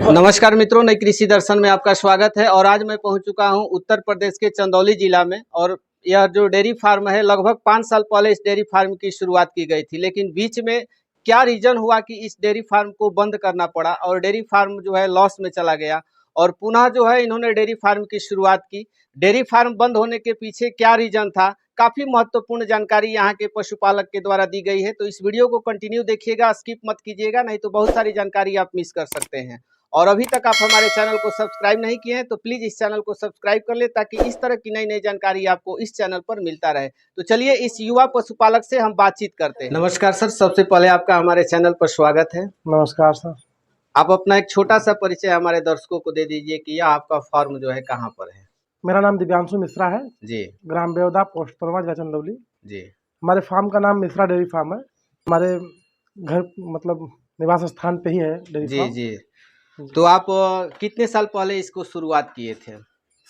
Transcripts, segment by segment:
नमस्कार मित्रों, नई कृषि दर्शन में आपका स्वागत है। और आज मैं पहुंच चुका हूं उत्तर प्रदेश के चंदौली जिला में। और यह जो डेयरी फार्म है, लगभग 5 साल पहले इस डेयरी फार्म की शुरुआत की गई थी, लेकिन बीच में क्या रीजन हुआ कि इस डेयरी फार्म को बंद करना पड़ा और डेयरी फार्म जो है लॉस में चला गया। और पुनः जो है इन्होंने डेयरी फार्म की शुरुआत की। डेयरी फार्म बंद होने के पीछे क्या रीजन था, काफी महत्वपूर्ण जानकारी यहाँ के पशुपालक के द्वारा दी गई है। तो इस वीडियो को कंटिन्यू देखिएगा, स्किप मत कीजिएगा, नहीं तो बहुत सारी जानकारी आप मिस कर सकते हैं। और अभी तक आप हमारे चैनल को सब्सक्राइब नहीं किए हैं तो प्लीज इस चैनल को सब्सक्राइब कर ले, ताकि इस तरह की नई नई जानकारी आपको इस चैनल पर मिलता रहे। तो चलिए इस युवा पशुपालक से हम बातचीत करते हैं। नमस्कार सर, सबसे पहले आपका हमारे चैनल पर स्वागत है। नमस्कार सर। आप अपना एक छोटा सा परिचय हमारे दर्शकों को दे दीजिए कि यह आपका फार्म जो है कहाँ पर है। मेरा नाम दिव्यांशु मिश्रा है जी। ग्राम बेवदा, पोस्ट परवा, जिला चंदौली। जी। हमारे फार्म का नाम मिश्रा डेयरी फार्म है। हमारे घर मतलब निवास स्थान पे ही है डेयरी फार्म। जी। तो आप कितने साल पहले इसको शुरुआत किए थे?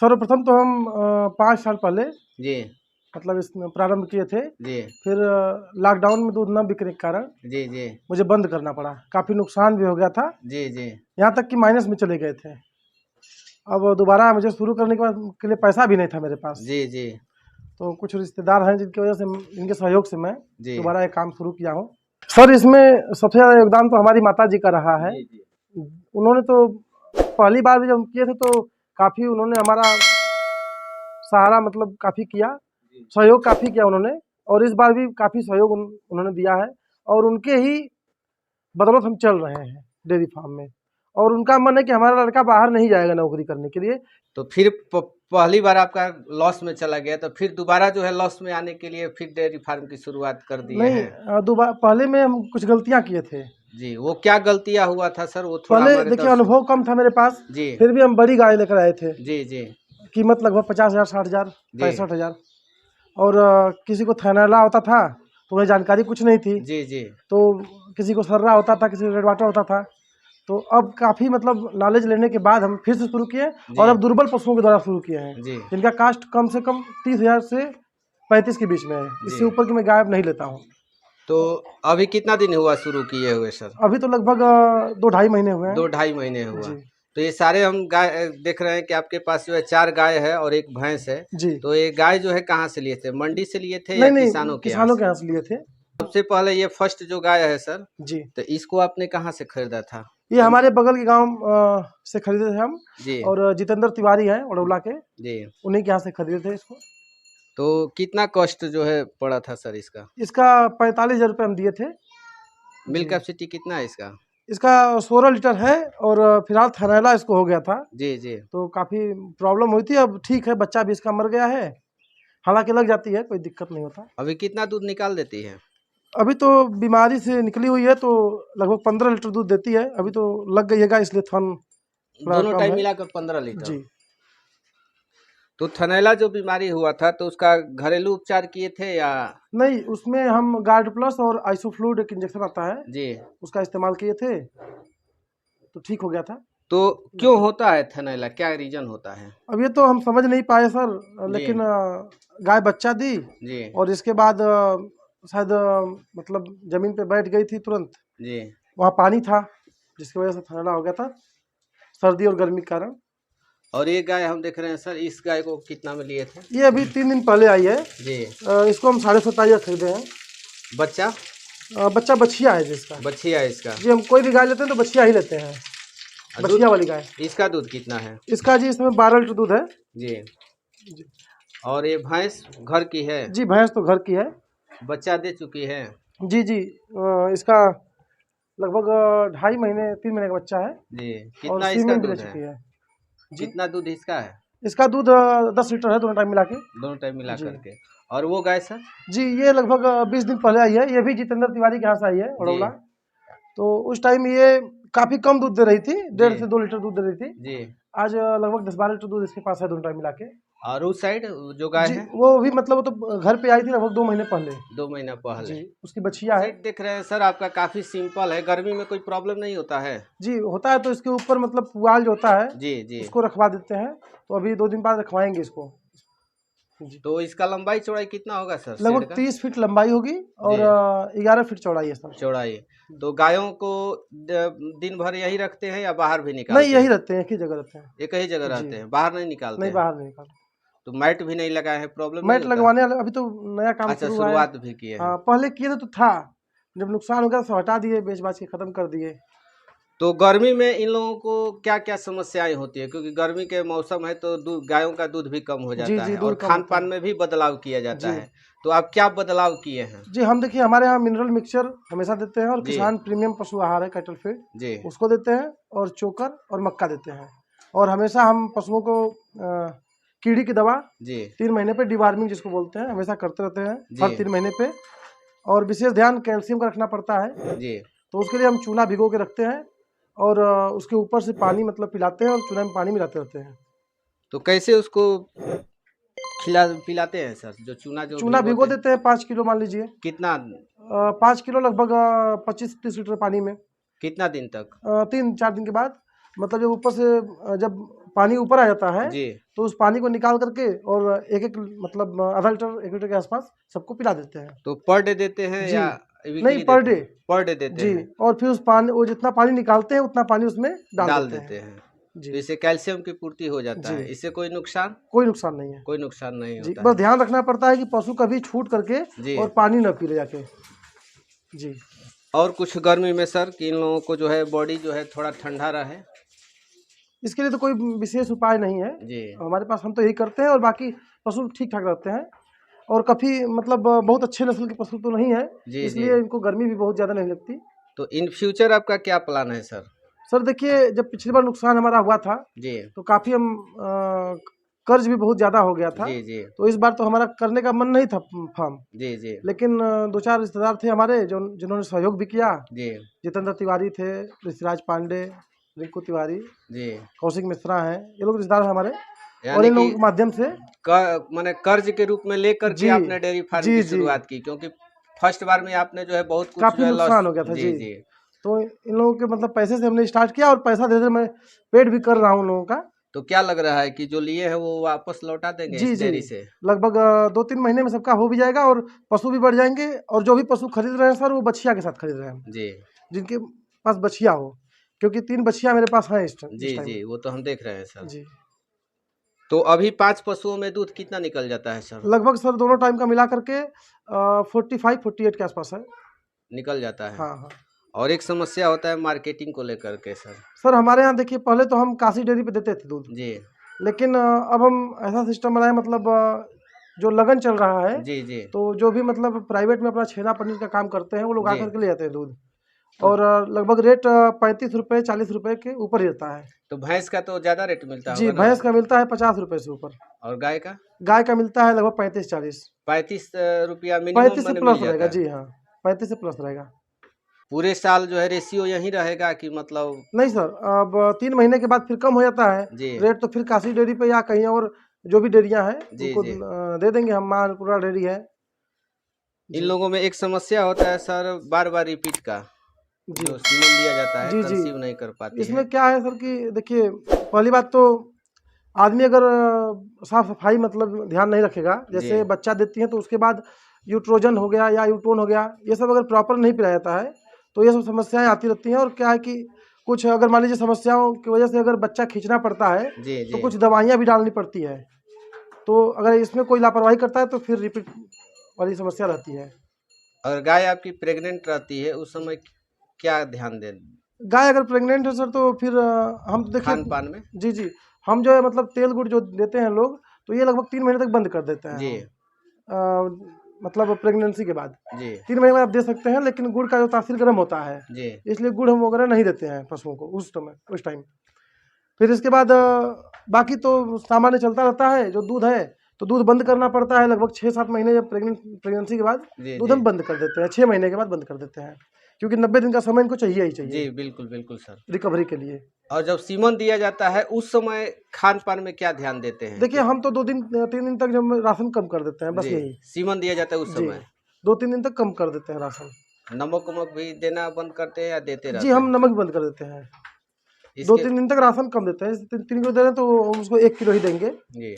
सर्वप्रथम तो हम 5 साल पहले जी मतलब इसमें प्रारंभ किए थे। जी फिर लॉकडाउन में दूध न बिकने के कारण जी जी मुझे बंद करना पड़ा। काफ़ी नुकसान भी हो गया था, जी जी यहाँ तक कि माइनस में चले गए थे। अब दोबारा मुझे शुरू करने के लिए पैसा भी नहीं था मेरे पास। जी जी तो कुछ रिश्तेदार हैं जिनकी वजह से, इनके सहयोग से मैं जी दोबारा ये काम शुरू किया हूँ। सर, इसमें सबसे ज़्यादा योगदान तो हमारी माता जी का रहा है। जी उन्होंने तो पहली बार भी जब किए थे तो काफ़ी उन्होंने हमारा सहारा मतलब काफ़ी किया, सहयोग काफ़ी किया उन्होंने। और इस बार भी काफ़ी सहयोग उन्होंने दिया है और उनके ही बदौलत हम चल रहे हैं डेयरी फार्म में। और उनका मन है कि हमारा लड़का बाहर नहीं जाएगा नौकरी करने के लिए। तो फिर पहली बार आपका लॉस में चला गया, तो फिर दोबारा जो है लॉस में आने के लिए फिर डेयरी फार्म की शुरुआत कर दिए नहीं, हैं? दोबारा पहले में हम कुछ गलतियां किए थे। जी, वो क्या गलतियां हुआ था सर, वो थोड़ा पहले हमारे देखिए अनुभव कम था मेरे पास। जी फिर भी हम बड़ी गाय लेकर आए थे। जी जी कीमत लगभग 50,000, 60,000, जी 65,000। और किसी को थैनाला होता था तो उन्हें जानकारी कुछ नहीं थी, जी जी तो किसी को सर्रा होता था, किसी को रेड वाटर होता था। तो अब काफ़ी मतलब नॉलेज लेने के बाद हम फिर से शुरू किए और अब दुर्बल पशुओं के द्वारा शुरू किए हैं, जी जिनका कास्ट कम से कम 30,000 से 35 के बीच में है। इससे ऊपर की मैं गाय अब नहीं लेता हूँ। तो अभी कितना दिन हुआ शुरू किए हुए सर? अभी तो लगभग 2-2.5 महीने हुए हैं। 2-2.5 महीने हुआ। जी तो ये सारे हम गाय देख रहे हैं कि आपके पास जो है 4 गाय है और 1 भैंस है। जी। तो ये गाय जो है कहाँ से लिए थे, मंडी से लिए थे या नहीं नहीं, किसानों के यहाँ किसानों से? के यहाँ से लिए थे। सबसे पहले ये फर्स्ट जो गाय है सर, जी, तो इसको आपने कहाँ से खरीदा था? ये हमारे बगल के गांव से खरीदे थे हम। जी और जितेंद्र तिवारी हैं उड़ौला के, जी। उन्हीं के यहाँ से खरीदे थे इसको। तो कितना कॉस्ट जो है पड़ा था सर इसका? इसका 45,000 रुपये हम दिए थे। मिल्क जी, कैपेसिटी कितना है इसका? इसका 16 लीटर है। और फिलहाल थैलेला इसको हो गया था, जी जी तो काफ़ी प्रॉब्लम हुई थी। अब ठीक है, बच्चा भी इसका मर गया है, हालांकि लग जाती है, कोई दिक्कत नहीं होता। अभी कितना दूध निकाल देती है? अभी तो बीमारी से निकली हुई है, तो लगभग 15 लीटर दूध देती है। अभी तो लग गई है, इसलिए थन थोड़ा दोनों कम टाइम है। मिलाकर 15 लीटर। जी। तो थनैला जो बीमारी हुआ था तो उसका घरेलू उपचार किए थे या? नहीं, उसमें हम गार्ड प्लस और आइसोफ्लूइड एक इंजेक्शन आता है, जी। उसका इस्तेमाल किए थे, तो ठीक हो गया था। तो क्यों होता है थनैला, क्या रीजन होता है? अब ये तो हम समझ नहीं पाए सर, जी लेकिन गाय बच्चा दी जी और इसके बाद शायद मतलब जमीन पे बैठ गई थी तुरंत। जी। वहाँ पानी था जिसकी वजह से थैला हो गया था, सर्दी और गर्मी के कारण। और ये गाय हम देख रहे हैं सर, इस गाय को कितना में लिए थे? ये अभी 3 दिन पहले आई है। जी। इसको हम 27,500 खरीदे हैं। बच्चा? बच्चा बछिया है जिसका। बछिया है इसका? जी, हम कोई भी गाय लेते हैं तो बछिया ही लेते हैं, बछिया वाली गाय। इसका दूध कितना है? इसका जी इसमें 12 लीटर दूध है। जी। जी, और ये भैंस घर की है? जी भैंस तो घर की है। बच्चा दे चुकी है? जी जी, इसका लगभग 2.5 महीने 3 महीने का बच्चा है। जी। और कितना इसका सीमेंट भी ले दूध है? चुकी है। जी, कितना दूध इसका है? इसका दूध 10 लीटर है दोनों टाइम मिला के। दोनों टाइम मिला जी करके। और वो गाय सर? जी, ये लगभग 20 दिन पहले आई है। ये भी जितेंद्र तिवारी के यहाँ से आई है जी उड़ौला। तो उस टाइम ये काफ़ी कम दूध दे रही थी, 1.5 जी से 2 लीटर दूध दे रही थी। जी। आज लगभग 10-12 लीटर दूध इसके पास है दोनों टाइम मिला के। और उस साइड जो गाय जी, है? वो भी मतलब वो तो घर पे आई थी लगभग 2 महीने पहले। 2 महीना पहले। जी, उसकी बछिया है। सीट देख रहे हैं सर, आपका काफी सिंपल है, गर्मी में कोई प्रॉब्लम नहीं होता है? जी, होता है तो इसके ऊपर मतलब पुआल जो होता है जी जी। उसको रखवा देते हैं। तो अभी 2 दिन बाद रखवाएंगे इसको। जी। तो इसका लंबाई चौड़ाई कितना होगा सर शेड लगभग का? 30 फीट लंबाई होगी और 11 फीट चौड़ाई है सर। चौड़ाई। तो गायों को दिन भर यही रखते हैं या बाहर भी नहीं, निकालते यही हैं? रहते हैं, एक ही जगह रहते हैं। एक ही जगह जी। रहते हैं, बाहर नहीं निकालते नहीं, हैं? बाहर नहीं निकालते। तो मैट भी नहीं लगाए हैं, प्रॉब्लम नहीं मैट होता? लगवाने वाला अभी तो नया काम अच्छा, शुरू हुआ है। शुरुआत भी किए हैं। हाँ, पहले किए थे तो था, जब नुकसान हो गया तो हटा दिए, बेच-बाच के खत्म कर दिए। तो गर्मी में इन लोगों को क्या क्या समस्याएं होती है? क्योंकि गर्मी के मौसम है तो गायों का दूध भी कम हो जी, जाता जी, है दूध और कम खान होता पान है। में भी बदलाव किया जाता जी। है। तो आप क्या बदलाव किए हैं? जी, हम देखिए हमारे यहाँ मिनरल मिक्सचर हमेशा देते हैं और जी किसान प्रीमियम पशु आहार है कैटल फीड, जी उसको देते हैं और चोकर और मक्का देते हैं। और हमेशा हम पशुओं को कीड़ी की दवा जी 3 महीने पे डिवार्मिंग जिसको बोलते हैं, हमेशा करते रहते हैं हर जी 3 महीने पे। और विशेष ध्यान कैल्शियम का रखना पड़ता है, जी। तो उसके लिए हम चूना भिगो के रखते हैं और उसके ऊपर से पानी मतलब पिलाते हैं और चूना में पानी मिलाते रहते हैं। तो कैसे उसको पिलाते हैं सर? जो चूना जो चूना भिगो भिगोते हैं, देते हैं 5 किलो मान लीजिए, कितना 5 किलो लगभग 25-30 लीटर पानी में। कितना दिन तक? 3-4 दिन के बाद मतलब जब ऊपर से जब पानी ऊपर आ जाता है जी। तो उस पानी को निकाल करके और एक-एक मतलब आधा लीटर 1 लीटर के आसपास सबको पिला देते हैं। तो पर डे देते हैं जी, या नहीं वीकली पर देते डे। हैं? पर डे देते जी, हैं, और फिर उस पानी वो जितना पानी निकालते हैं उतना पानी उसमें डाल डाल देते देते हैं। हैं। जी, तो इससे कैल्शियम की पूर्ति हो जाता जी, है। इससे कोई नुकसान? कोई नुकसान नहीं है। कोई नुकसान नहीं जी, होता बस है। ध्यान रखना पड़ता है कि पशु कभी छूट करके जी। और पानी ना पी ले जाके। जी। और कुछ गर्मी में सर कि इन लोगों को जो है बॉडी जो है थोड़ा ठंडा रहे? इसके लिए तो कोई विशेष उपाय नहीं है। जी हमारे पास हम तो यही करते हैं और बाकी पशु ठीक-ठाक रहते हैं और काफ़ी मतलब बहुत अच्छे नस्ल के पशु तो नहीं है, जी जी। इसलिए इनको गर्मी भी बहुत ज़्यादा नहीं लगती। तो इन फ्यूचर आपका क्या प्लान है सर? सर देखिए, जब पिछली बार नुकसान हमारा हुआ था, जी तो काफ़ी हम कर्ज़ भी बहुत ज़्यादा हो गया था, जी जी तो इस बार तो हमारा करने का मन नहीं था फार्म। जी जी लेकिन 2-4 रिश्तेदार थे हमारे जो जिन्होंने सहयोग भी किया। जी जितेंद्र तिवारी थे, ऋषिराज पांडे, रिंकू तिवारी, जी। कौशिक मिश्रा हैं, ये लोग रिश्तेदार हैं हमारे और यानी इन कि लोगों के माध्यम से माने कर्ज के रूप में लेकर के जी, आपने डेयरी फार्म जी, की जी, शुरुआत की, क्योंकि फर्स्ट बार में आपने जो है बहुत कुछ जो काफ़ी है लॉस। नुकसान हो गया था। जी जी, जी। तो इन लोगों के मतलब पैसे से हमने स्टार्ट किया और पैसा धीरे-धीरे मैं पेड भी कर रहा हूँ उन लोगों का। तो क्या लग रहा है कि जो लिए हैं वो वापस लौटा देंगे जी, इस जी, डेयरी से? लगभग 2-3 महीने में सबका हो भी जाएगा और पशु भी बढ़ जाएँगे और जो भी पशु खरीद रहे हैं सर, वो बछिया के साथ खरीद रहे हैं हम, जी जिनके पास बछिया हो, क्योंकि 3 बछिया मेरे पास हैं जी इस टाइम। जी, वो तो हम देख रहे हैं सर। जी, तो अभी 5 पशुओं में दूध कितना निकल जाता है सर? लगभग सर दोनों टाइम का मिला करके 45-48 के आसपास है। निकल जाता है। हाँ, हाँ। और एक समस्या होता है मार्केटिंग को लेकर के सर। सर हमारे यहाँ देखिए पहले तो हम काशी डेयरी पे देते थे दूध, जी लेकिन अब हम ऐसा सिस्टम बनाए मतलब जो लगन चल रहा है, जी जी। तो जो भी मतलब प्राइवेट में अपना छेना पनीर का काम करते हैं, वो लोग जी आकर के ले जाते हैं दूध तो और लगभग रेट 35 रुपये 40 रुपये के ऊपर ही रहता है। तो भैंस का तो ज़्यादा रेट मिलता जी, होगा ना? भैंस का मिलता है 50 रुपये से ऊपर, और गाय का? गाय का मिलता है लगभग 35-40। 35 रुपया मिनिमम 35 से मैंने मिल प्लस जाता रहेगा, है। जी हाँ, 35 से प्लस रहेगा। पूरे साल जो है रेशियो यही रहेगा कि मतलब? नहीं सर, अब 3 महीने के बाद फिर कम हो जाता है, जी रेट तो फिर काशी डेयरी पे या कहीं और जो भी डेयरियाँ हैं, जी उनको जी। दे देंगे हम, माँ अन्नपूर्णा डेयरी है। इन जी, लोगों में एक समस्या होता है सर बार बार रिपीट का, जी, जो सीमन दिया जाता है जी, जी। कंसीव नहीं कर पाती इसमें है। क्या है सर कि देखिए, पहली बात तो आदमी अगर साफ-सफाई मतलब ध्यान नहीं रखेगा, जी जैसे बच्चा देती है तो उसके बाद यूट्रोजन हो गया या यूटोन हो गया, ये सब अगर प्रॉपर नहीं पिलाया जाता है, तो ये सब समस्याएँ आती रहती हैं और क्या है कि कुछ अगर मान लीजिए समस्याओं की वजह से अगर बच्चा खींचना पड़ता है, जी तो जी। कुछ दवाइयाँ भी डालनी पड़ती है। तो अगर इसमें कोई लापरवाही करता है तो फिर रिपीट वाली समस्या रहती है। अगर गाय आपकी प्रेग्नेंट रहती है उस समय क्या ध्यान दें गाय अगर प्रेग्नेंट है सर तो फिर हम तो देखिए खान पान में? जी, जी। हम जो है मतलब तेल गुड़ जो देते हैं लोग, तो ये लगभग 3 महीने तक बंद कर देते हैं जी हम। मतलब प्रेगनेंसी के बाद। जी 3 महीने बाद आप दे सकते हैं, लेकिन गुड़ का जो तासीर गर्म होता है, जी इसलिए गुड़ हम वगैरह नहीं देते हैं पशुओं को उस समय, उस टाइम। फिर इसके बाद बाकी तो सामान्य चलता रहता है, जो दूध है, तो दूध बंद करना पड़ता है लगभग 6-7 महीने जब प्रेगनेंसी के बाद जी दूध जी हम बंद कर देते हैं, 6 महीने के बाद बंद कर देते हैं। क्योंकि 90 दिन का समय इनको चाहिए ही चाहिए, जी, बिल्कुल बिल्कुल सर। रिकवरी के लिए। और जब सीमन दिया जाता है उस समय खान पान में क्या ध्यान देते हैं देखिए कि? हम तो 2 दिन 3 दिन तक जब राशन कम कर देते हैं, बस जी यही। सीमन दिया जाता है उस जी, समय 2-3 दिन तक कम कर देते हैं राशन। नमक वमक भी देना बंद करते हैं या देते जी, रहते हम हैं नमक बंद कर देते हैं। इसके? 2-3 दिन तक राशन कम देते हैं, जैसे 3 किलो दे रहे हैं तो हम उसको 1 किलो ही देंगे। जी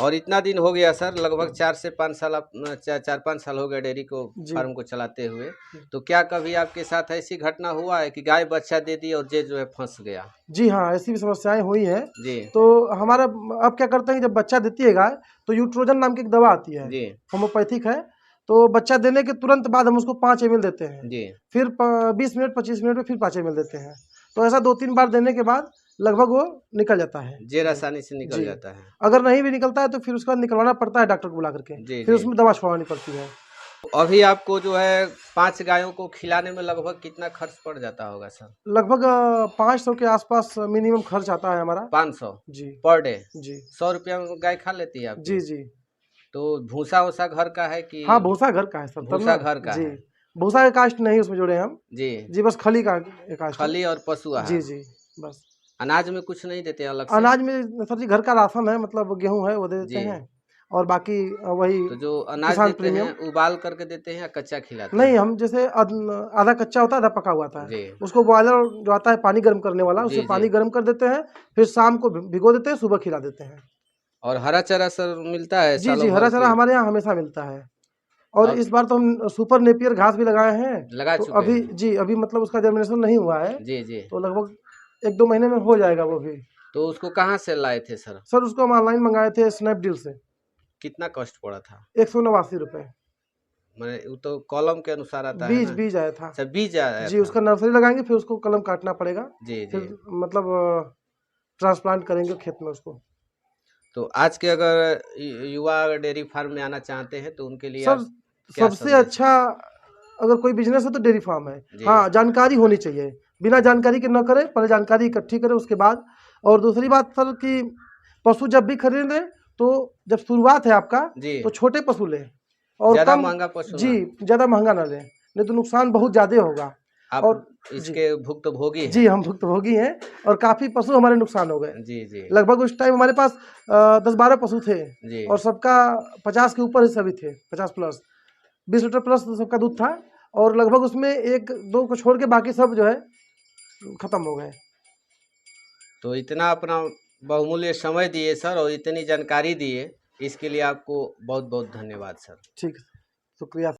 और इतना दिन हो गया सर, लगभग 4 से 5 साल आप 4-5 साल हो गए डेयरी को जी। फार्म को चलाते हुए। तो क्या कभी आपके साथ ऐसी घटना हुआ है कि गाय बच्चा दे दी और जे जो है फंस गया? जी हाँ, ऐसी भी समस्याएं हुई हैं। जी तो हमारा अब क्या करते हैं कि जब बच्चा देती है गाय, तो यूट्रोजन नाम की एक दवा आती है, जी होम्योपैथिक है। तो बच्चा देने के तुरंत बाद हम उसको 5 ml देते हैं। जी फिर 20 मिनट 25 मिनट में फिर 5 ml देते हैं। तो ऐसा 2-3 बार देने के बाद लगभग वो निकल जाता है। जेर जी आसानी से निकल जी। जाता है। अगर नहीं भी निकलता है तो फिर उसका निकलवाना पड़ता है डॉक्टर को बुला करके, जी फिर जी। उसमें दवा छुड़वानी पड़ती है। अभी आपको जो है 5 गायों को खिलाने में लगभग कितना खर्च पड़ जाता होगा सर? लगभग 500 के आसपास मिनिमम खर्च आता है हमारा। 500 जी पर डे? जी 100 रुपया में गाय खा लेती है आपकी? जी जी। तो भूसा वूसा घर का है कि? हाँ, भूसा घर का है सर, तब भूसा ना। घर का जी, है। भूसा का कास्ट नहीं उसमें जोड़े हम। जी जी, बस खली का एक कास्ट है। खली और पशु जी आहार। जी, बस। अनाज में कुछ नहीं देते अलग से? अनाज में सर जी घर का राशन है, मतलब गेहूँ है वो दे देते जी। हैं, और बाकी वही तो जो अनाज किसान देते प्रीमियम। हैं उबाल करके देते हैं या कच्चा खिलाते नहीं, हैं? हम जैसे आधा कच्चा होता है, आधा पका हुआ आता है। जी उसको बॉयलर जो आता है पानी गर्म करने वाला, उससे जी जी। पानी गर्म कर देते हैं, फिर शाम को भिगो देते हैं, सुबह खिला देते हैं। और हरा चारा सर मिलता है जी जी, सालों भर हरा चारा की? हमारे यहाँ हमेशा मिलता है। और अब इस बार तो हम सुपर नेपियर घास भी लगाए हैं। लगा तो चुके अभी हैं? जी, अभी मतलब उसका जर्मिनेशन नहीं हुआ है, जी जी। तो लगभग 1-2 महीने में हो जाएगा वो भी। तो उसको कहाँ से लाए थे सर? सर उसको हम ऑनलाइन मंगाए थे स्नैपडील से, कितना कॉस्ट पड़ा था? 189 रुपये। मैंने वो तो कॉलम के अनुसार आता है बीज ना? बीज आया था। अच्छा बीज आया जी, था। उसका नर्सरी लगाएंगे, फिर उसको कलम काटना पड़ेगा, जी जी। फिर मतलब ट्रांसप्लांट करेंगे खेत में उसको। तो आज के अगर युवा अगर डेयरी फार्म में आना चाहते हैं तो उनके लिए सर आप क्या सबसे संदेश? अच्छा अगर कोई बिजनेस है तो डेयरी फार्म है। जी हाँ, जानकारी होनी चाहिए, बिना जानकारी के न करें, पहले जानकारी इकट्ठी करें उसके बाद। और दूसरी बात सर कि पशु जब भी खरीदें तो जब शुरुआत है आपका, जी। तो छोटे पशु लें और ज्यादा कम। महंगा पशु जी, ना? ज़्यादा महंगा ना लें, नहीं तो नुकसान बहुत ज़्यादा होगा। आप और जी इसके भुक्तभोगी जी, हैं? हम भुक्तभोगी हैं, और काफ़ी पशु हमारे नुकसान हो गए। जी जी लगभग उस टाइम हमारे पास 10-12 पशु थे, जी। और सबका 50 के ऊपर ही सभी थे, 50 प्लस, 20 लीटर प्लस सबका दूध था। और लगभग उसमें 1-2 को छोड़ के बाकी सब जो है खत्म हो गए। तो इतना अपना बहुमूल्य समय दिए सर और इतनी जानकारी दिए, इसके लिए आपको बहुत बहुत धन्यवाद सर। ठीक है, शुक्रिया।